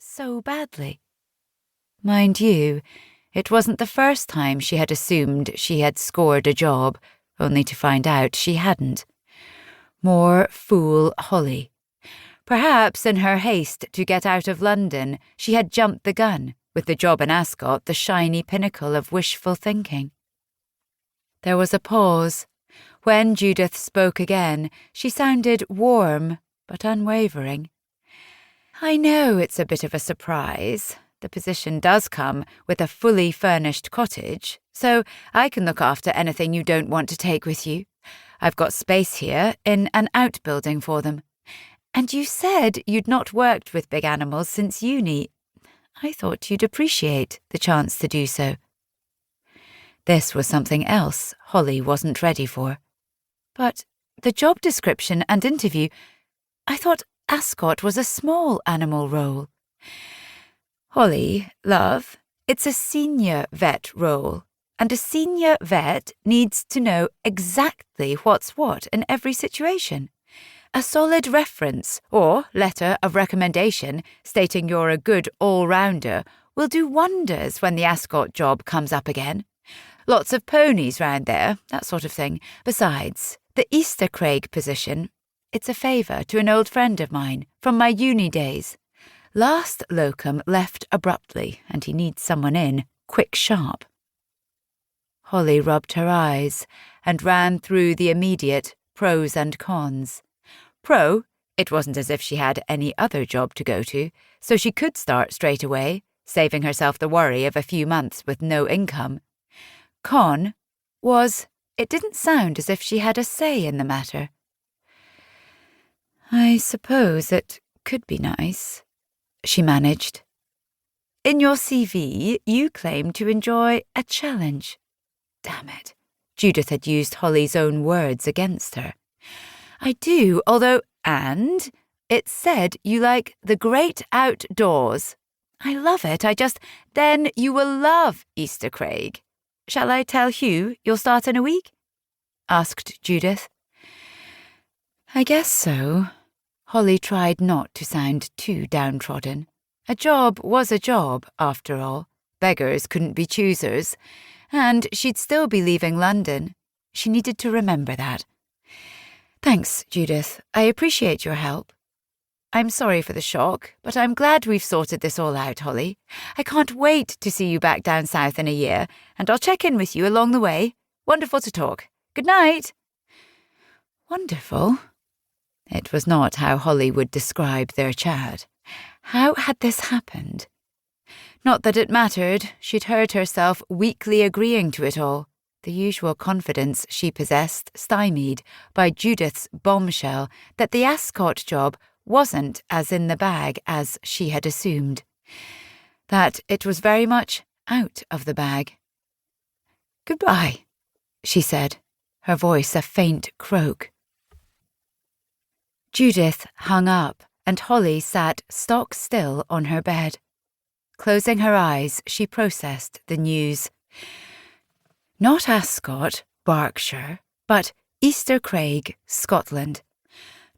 so badly. Mind you, it wasn't the first time she had assumed she had scored a job, only to find out she hadn't. More fool Holly. Perhaps in her haste to get out of London, she had jumped the gun, with the job in Ascot the shiny pinnacle of wishful thinking. There was a pause. When Judith spoke again, she sounded warm but unwavering. I know it's a bit of a surprise. The position does come with a fully furnished cottage, so I can look after anything you don't want to take with you. I've got space here in an outbuilding for them. And you said you'd not worked with big animals since uni. I thought you'd appreciate the chance to do so. This was something else Holly wasn't ready for. But the job description and interview, I thought Ascot was a small animal role. Holly, love, it's a senior vet role, and a senior vet needs to know exactly what's what in every situation. A solid reference or letter of recommendation stating you're a good all-rounder will do wonders when the Ascot job comes up again. Lots of ponies round there, that sort of thing. Besides, the Eastercraig position, it's a favour to an old friend of mine from my uni days. Last locum left abruptly, and he needs someone in, quick sharp. Holly rubbed her eyes and ran through the immediate pros and cons. Pro, it wasn't as if she had any other job to go to, so she could start straight away, saving herself the worry of a few months with no income. Con was, it didn't sound as if she had a say in the matter. I suppose it could be nice, she managed. In your CV, you claim to enjoy a challenge. Damn it. Judith had used Holly's own words against her. I do, although, and it said you like the great outdoors. I love it, then you will love Eastercraig. Shall I tell Hugh you'll start in a week? Asked Judith. I guess so. Holly tried not to sound too downtrodden. A job was a job, after all. Beggars couldn't be choosers. And she'd still be leaving London. She needed to remember that. Thanks, Judith. I appreciate your help. I'm sorry for the shock, but I'm glad we've sorted this all out, Holly. I can't wait to see you back down south in a year, and I'll check in with you along the way. Wonderful to talk. Good night. Wonderful. It was not how Holly would describe their chat. How had this happened? Not that it mattered. She'd heard herself weakly agreeing to it all, the usual confidence she possessed stymied by Judith's bombshell that the Ascot job wasn't as in the bag as she had assumed. That it was very much out of the bag. Goodbye, she said, her voice a faint croak. Judith hung up, and Holly sat stock still on her bed. Closing her eyes, she processed the news. Not Ascot, Berkshire, but Eastercraig, Scotland.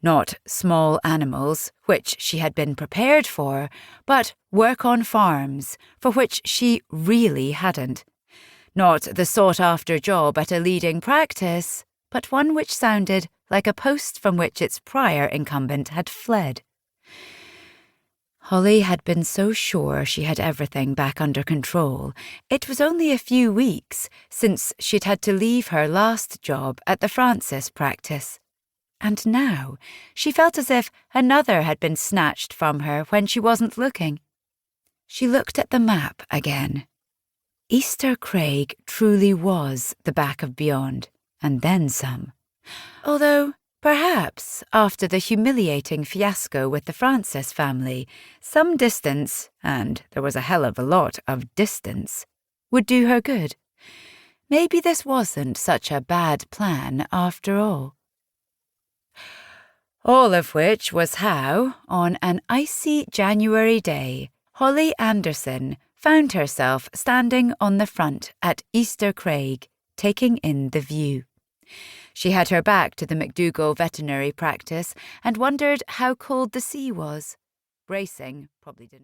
Not small animals, which she had been prepared for, but work on farms, for which she really hadn't. Not the sought-after job at a leading practice, but one which sounded like a post from which its prior incumbent had fled. Holly had been so sure she had everything back under control. It was only a few weeks since she'd had to leave her last job at the Francis practice. And now she felt as if another had been snatched from her when she wasn't looking. She looked at the map again. Eastercraig truly was the back of beyond, and then some. Although, perhaps, after the humiliating fiasco with the Francis family, some distance, and there was a hell of a lot of distance, would do her good. Maybe this wasn't such a bad plan after all. All of which was how, on an icy January day, Holly Anderson found herself standing on the front at Eastercraig, taking in the view. She had her back to the McDougall veterinary practice and wondered how cold the sea was. Bracing probably didn't.